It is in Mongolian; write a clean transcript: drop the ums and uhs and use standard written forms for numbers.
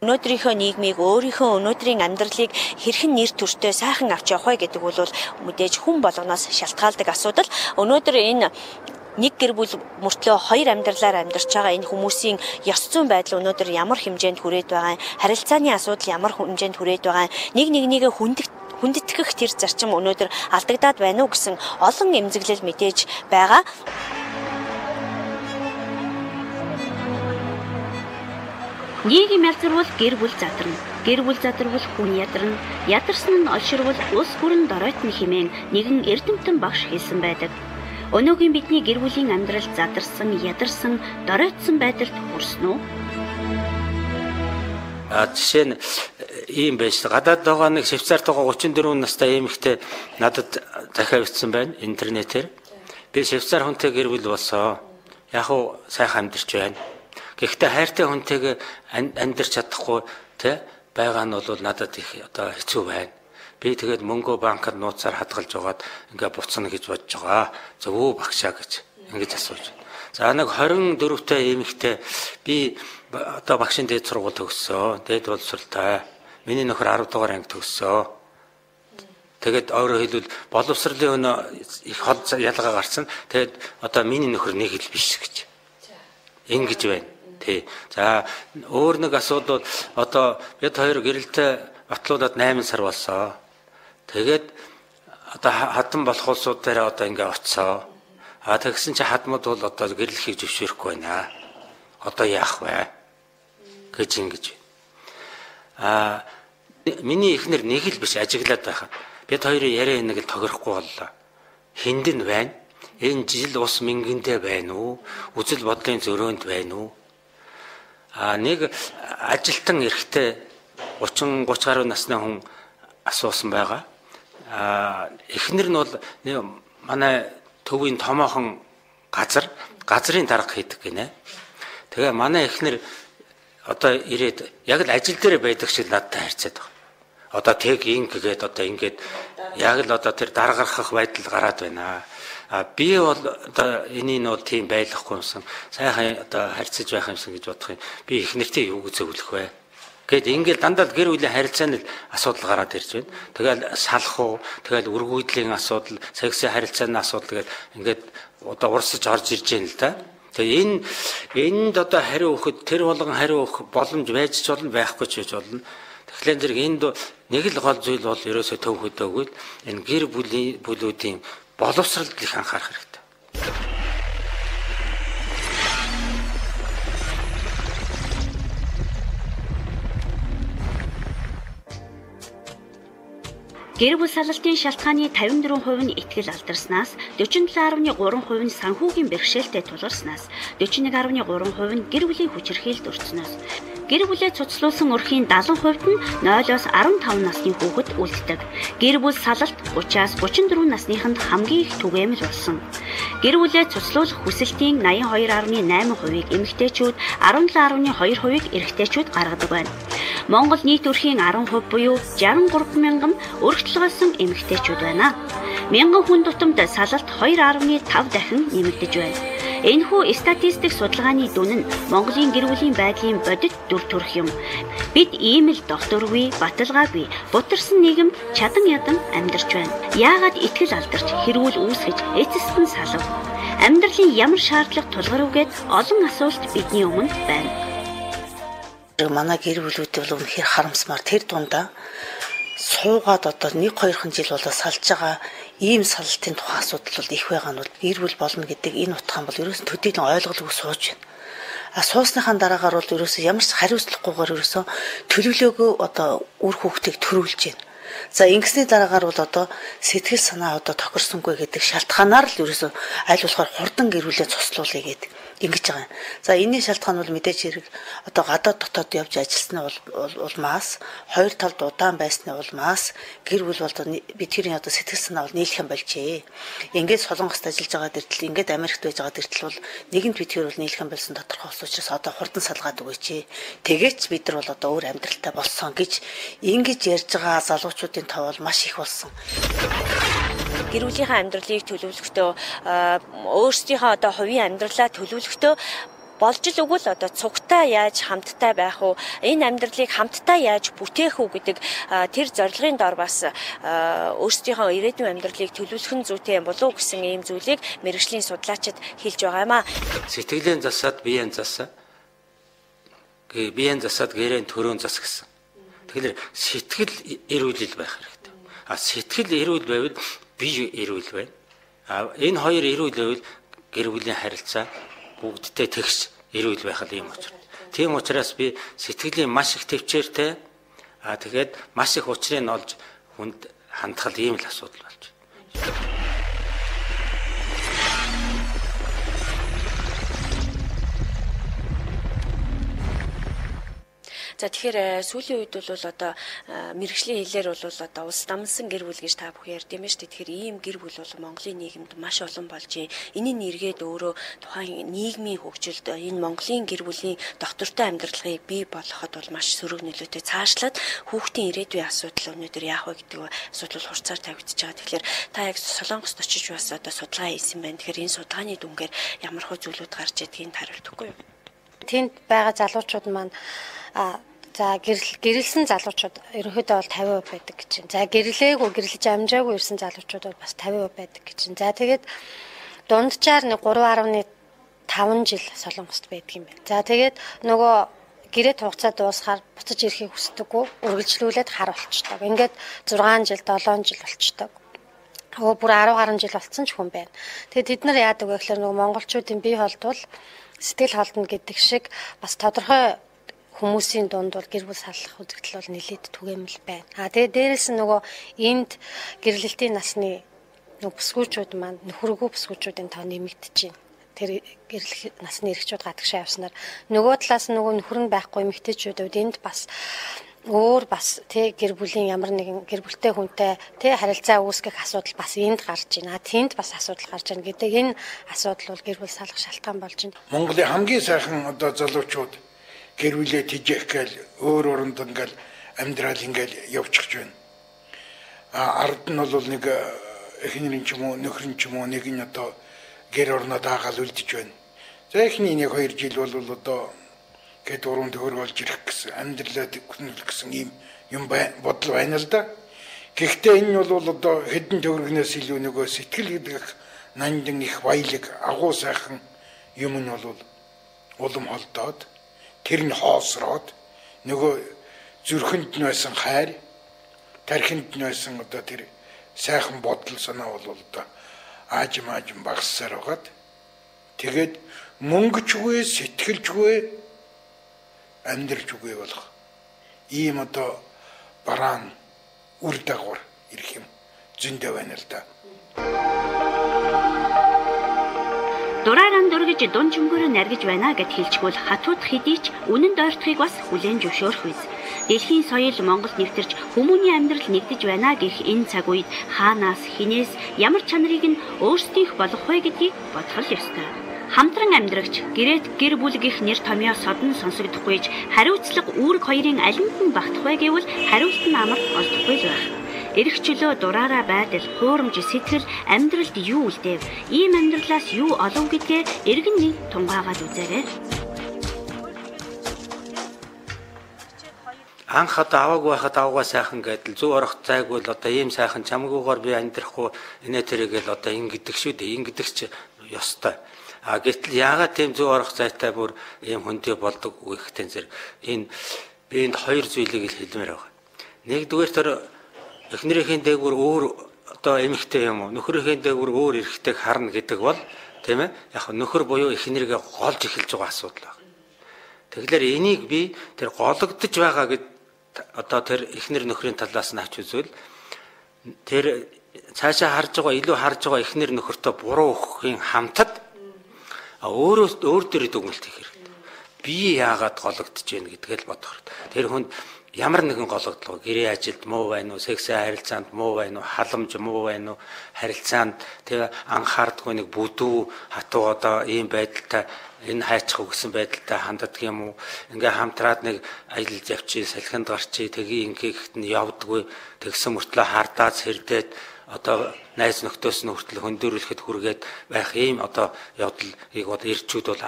Өнөөдрийнхөө нийгмийг өөрийнхөө өнөөдрийн амьдралыг хэрхэн нэр төртөө сайхан авч явах вэ гэдэг бол мэдээж хүн болгоноос шалтгаалдаг асуудал. Өнөөдөр энэ нэг гэр бүл мөртлөө хоёр амьдралаар амьдарч байгаа энэ хүмүүсийн ёс зүйн байдал өнөөдөр ямар хэмжээнд хүрээд байгаа, харилцааны асуудал ямар хэмжээнд хүрээд байгаа, нэг нэгнийгээ хүндэтгэх тэр зарчим өнөөдөр алдагдаад байна уу гэсэн олон эмзэглэл мэдээж байгаа. Нийгэм ялзарвал гэр бүл задарна. Гэр бүл задарвал хүн ядарна. Ядарсан нь олширвал улс бүрэн доройтно хэмээн нэгэн эрдэмтэн багш хэлсэн байдаг. Өнөөгийн бидний гэр бүлийн амьдрал задарсан, ядарсан, доройтсон байдалд хүрсэн үү? Жишээ нь ийм байж гадаад байгаа нэг Швейцарт байгаа 34 настай эмэгтэй надад захиа бичсэн байна интернетээр. Би Швейцар хүнтэй гэр бүл болсон. Яг уу сайхан амьдарч байна. Гэхдээ хайртай хүнтэйгээ амьдарч чадахгүй тэ байгаа нь бол надад их одоо хэцүү байна. Би тэгээд мөнгөө банкад нууцаар хадгалж байгаад ингээ буцна гэж бодож байгаа. Зөв багшаа гэж ингэж асууж байна. За нэг 24-тэй эмэгтэй би одоо багшийн дээд сургууль төгссөн. Дээд боловсролтой. Миний нөхөр 10 дугаар анги төгссөн. Тэгээд өөрөөр хэлбэл боловсролын өнөө их хол ялгаа гарсан. Тэгээд одоо миний нөхөр нэг хэл биш гэж. Ингэж байна. За өөр нэг асуудал одоо бид хоёр гэрэлтэй батлуулаад 8 сар болсон. Тэгээд одоо хатан болох улсууд дээр одоо ингээ оцсон. Тэгсэн чи хадмууд бол одоо гэрлэхийг зөвшөөрөхгүй байна. Одоо яах вэ? гэж ингэж. Миний эхнэр нэг л биш ажиглаад байхад бид хоёрын яриа нэг л тохирохгүй боллоо. Хинд нь байна? Энэ жил ус мингэндээ байна уу? Үзэл бодлын зөрөөнд байна уу? Нэг ажилтан эрэгтэй 30 гаруй насны хүн асуусан байгаа. Эхнэр нь бол манай төвийн томоохон газрын дарга хийдэг гинэ. Тэгээ манай эхнэр одоо ирээд яг л ажил дээр байдаг шиг надтай харьцаад байгаа. Одоо тэг ингээд одоо ингээд яг л одоо тэр даргарах байдал гараад байна. Би бол одоо энийг нь бол тийм байлгахгүй юмсан. Сайхан одоо харьцаж байх юмсан гэж бодох юм. Би их нэртэй юу гэж зөвлөх вэ? Гэт ингээд дандаа гэр бүлийн харилцааны асуудал гараад ирж байна. Тэгэл салах уу, тэгэл үргүйдлийн асуудал, сексийн харилцааны асуудал гэдэг ингээд одоо урсаж орж ирж байна л да. Тэгээ энд одоо хариу өгөхөд тэр болгон хариу өгөх боломж байж ч болно, байхгүй ч байж болно. Тэгэхээр зэрэг энд нэг л гол зүйл бол ерөөсөө төв хөдөөгүй энэ гэр бүлүүдийн боловсролд их анхаарах хэрэгтэй. Гэр бүл салалтын шалтгааны 54% нь итгэл алдарснаас 47.3% нь санхүүгийн бэрхшээлтэй тулгарснаас 41.3% нь гэр бүлийн хүчирхийлэлд өртснөөс гэр бүлээ цуцлуулсан өрхийн 70% нь 0-15 насны хүүхэд үлддэг. Гэр бүл салалт 30-аас 34 насныханд хамгийн их түгээмэл болсон. Гэр бүлээ цуцлуулах хүсэлтийн 82.8%-ийг эмэгтэйчүүд, 17.2%-ийг эрэгтэйчүүд гаргадаг байна. Монгол нийт өрхийн 10% буюу 63 мянган өргөтлгөөсөн эмэгтэйчүүд байна. Мянган хүн тутамд салалт 2.5 дахин нэмэгдэж байна. Энэхүү статистик судалгааны дүн нь Монголын гэр бүлийн байдлын бодит дүр төрх юм. Бид ийм л докторгүй, баталгаагүй, бутарсан нийгэмд чадан ядан амьдарч байна. Яагаад итгэл алдарч хэрүүл үүсгэж эцэст нь салав? Амьдралын ямар шаардлага тулгарвгээд олон асуулт бидний өмнө байна. Манай гэр бүлүүд бол үнэхээр харамсмаар тэр дундаа суугаад одоо 1-2 жил болоо салж байгаа ийм салалтын тухайн асуудал бол их байгаа нь бол гэр бүл болно гэдэг энэ утгаан бол ерөөс төдийлөн ойлголгүй сууж байна. Суусныхаа дараагаар бол ерөөс ямар ч хариуцлагагүйгээр ерөөсөө төлөвлөөгөө одоо үр хүүхдийг төрүүлж байна. За ингэсний дараагаар бол одоо сэтгэл санаа одоо тохирсонгүй гэдэг шалтгаанаар л ерөөсөө аль болохоор хурдан гэр бүлээ цуслуулъя гэдэг ингэж байгаа. За энэний шалтгаан бол мэдээж хэрэг одоо гадаад дотоод явж ажилласны улмаас хоёр талд удаан байсны улмаас гэр бүл бол бид тэрийн одоо сэтгэл санаа бол нийлэх юм болжээ. Ингээд Солонгост ажиллаж байгаа дэртэл ингээд Америкт байж байгаа дэртэл бол нэгэнт бид тэр бол нийлэх юм болсон тодорхой учраас одоо хурдан салгаад өгөөч. Тэгээч бид нар бол одоо өөр амьдралтай болсон гэж ингэж ярьж байгаа залуучуудын тоо бол маш их болсон. Гэр бүлийнхээ амьдралыг төлөвлөхдөө өөрсдийнхөө одоо хувийн амьдралаа төлөвлөхдөө болж л өгвөл одоо цугтаа яаж хамттай байх уу, энэ амьдралыг хамтдаа яаж бүтээх үү гэдэг тэр зорилгын дор бас өөрсдийнхөө ирээдүйн амьдралыг төлөвлөх нь зүйтэй юм болов уу гэсэн ийм зүйлийг мэргэжлийн судлаачид хэлж байгаа юм аа. Сэтгэлийн засаад биеийн засаа. Биеийн засаад гэрийн төрөөний зас гэсэн. Тэгэхээр сэтгэл эрүүл байх хэрэгтэй. Сэтгэл эрүүл байвал бие эрүүл байна. Энэ хоёр эрүүл байвал гэр бүлийн харилцаа бүгдтэй тэгш эрүүл байх юм учраас. Тийм учраас би сэтгэлийн маш их төвчээртэй тэгээд маш их учрыг олж хүнд хандхал ийм л асуудал болж байна. За тэгэхээр сүүлийн үед бол одоо мэргэжлийн хэлээр бол одоо улс дамнсан гэр бүл гэж та бүхэн ярьд юм шүү дээ. Тэгэхээр ийм гэр бүл бол Монголын нийгэмд маш олон болж байна. Энийн эргээд өөрөө тухайн нийгмийн хөгжилд энэ Монголын гэр бүлийн доктортой амьдралыг бий болгоход бол маш сөрөг нөлөөтэй. Цаашлаад хүүхдийн ирээдүйн асуудал өнөөдөр яах вэ гэдэг асуудал хурцаар тавигдчихж байгаа. Тэгэхээр та яг Солонгост очиж бас одоо судалгаа хийсэн байна. Тэгэхээр энэ судалгааны дүнгээр ямар хөө зүйлүүд гарч идгийг хариултахгүй юу? Тэнд байгаа залуучууд маань за гэрэлсэн залуучууд ерөнхийдөө бол 50% байдаг гэж байна. За гэрлээгүй гэрлэж амжаагүй ирсэн залуучууд бол бас 50% байдаг гэж байна. За тэгээд дунджаар 3.5 жил Солонгост байдаг юм байна. За тэгээд нөгөө гэрээ хугацаа дуусахаар буцаж ирэхийг хүсдэггүй, үргэлжлүүлээд хар болчдөг. Ингээд 6 жил, 7 жил болчдөг. Бүр 10 гаруй жил болсон ч хүн байна. Тэгээд тэд нар яадаг вэ гэхээр нөгөө монголчуудын бие холдвол сэтгэл холдно гэдэг шиг бас тодорхой хүмүүсийн дунд бол гэр бүл саллах үзэгдэл бол нэлээд түгээмэл байна. Тэгээд дээрэс нь нөгөө энд гэрлэлтийн насны нөгөө бүсгүүчүүд маань нөхөргүй бүсгүүчүүдийн тоо нэмэгдэж байна. Тэр гэрлэх насны эрэгчүүд гадагшаа явснаар нөгөө талаас нөгөө нөхөр нь байхгүй эмэгтэйчүүд энд бас өөр бас тэг гэр бүлийн ямар нэгэн гэр бүлтэй хүнтэй тэг харилцаа үүсгэх асуудал бас энд гарч байна. Тэнд бас асуудал гарч байна гэдэг энэ асуудал бол гэр бүл салах шалтгаан болж байна. Монголын хамгийн сайхан одоо залуучууд гэр бүлээ тижээх гээл өөр оронд ингээл амьдрал ингээл явчихж байна. Ард нь бол нэг эхнэрийн ч юм уу нөхрийн ч юм уу нэг нь одоо гэр орноо даагаал үлдэж байна. За эхний нэг 2 жил бол одоо гэд уран төгөр болж ирэх гэсэн амьдралаа гүнэлэх гэсэн юм бодол байна л да. Гэхдээ энэ нь бол одоо хэдэн төгрөгнөөс илүү нөгөө сэтгэл гэдэг нандин их баялаг агуу сайхан юм нь бол улам холдоод тэр нь хоосроод нөгөө зүрхэнд нь байсан хайр, тархинд нь байсан одоо тэр сайхан бодол санаа бол одоо аажим багассаар байгаад тэгээд мөнгөчгүй, сэтгэлжгүй амьдралжгүй болох ийм одоо бараан үр дагавар ирэх юм зөндөө байна л да. Дурааран дургиж дун чөнгөөрөө наргиж байна гэд хэлчихвэл хатууд хэдий ч үнэн дойртохыг бас хүлээн зөвшөөрөх үз. Дэлхийн соёл Монголд нэвтэрч хүмүүний амьдрал нэгдэж байна гэх энэ цаг үед хаанаас хинээс ямар чанарыг нь өөрсдийнх болгох вэ гэдгийг бодох л ёстой. Хамтран амьдрагч гэрээт гэр бүл гэх нэр томьёо содон сонсогдохгүйж хариуцлага үүрэг хоёрын алинд нь багтах вэ гэвэл хариулт нь амар олдохгүй л байх. Эрх чөлөө дураараа байдал, хуурамч сэтгэл амьдралд юу үлдээв? Ийм амьдралаас юу олов гэдгээ эргэн нэг тунгаагаад үзээрэй. Анх одоо аваагүй байхад аваагаа сайхан гэдэл зөв орох зайгүй л одоо ийм сайхан чамгүйгээр би амьдрахгүй инээ тэрэгэл одоо ингэдэг шүү дээ. Ингэдэг ч ёстой. Гэтэл яагаад тийм зөв орох зайтай бүр ийм хүнтэй болдог үгтэй зэрэг энд хоёр зүйлийг л хэлмээр байгаа. Нэгдүгээр тэр эхнэрийн дээгүүр өөр одоо эмэгтэй юм уу нөхрийн дээгүүр өөр эрэгтэйг харна гэдэг бол тийм ээ яг нөхөр буюу эхнэргээ голж эхэлж байгаа асуудал байна. Тэгэхээр энийг би тэр гологдож байгаа гэд одоо тэр эхнэр нөхрийн талаас нь авч үзвэл тэр цаашаа харж байгаа илүү харж байгаа эхнэр нөхөртөө буруу өгөхийн хамтад өөр дээр дүгнэлт хийх хэрэгтэй. Би яагаад гологдож байна гэдгээ л бодох хэрэгтэй. Тэр хүнд ямар нэгэн гологдлого гэрээ ажилд муу байна уу, сексуал харилцаанд муу байна уу, халамж муу байна уу, харилцаанд тэгээ анхаардгүй нэг бүдүү хатуу одоо ийм байдалтай энэ хайчих өгсөн байдалтай ханддаг юм уу? Ингээ хамтраад нэг аялал явчих, салхинд гарчих, тэгээ ингээхэд нь явдаггүй, тэгсэн мөртлөө хардаад сэрдээд одоо найз нөхдөөс нь хүртэл хөндөрлөхөд хүргээд байх ийм одоо явдлыг одоо ирчүүд бол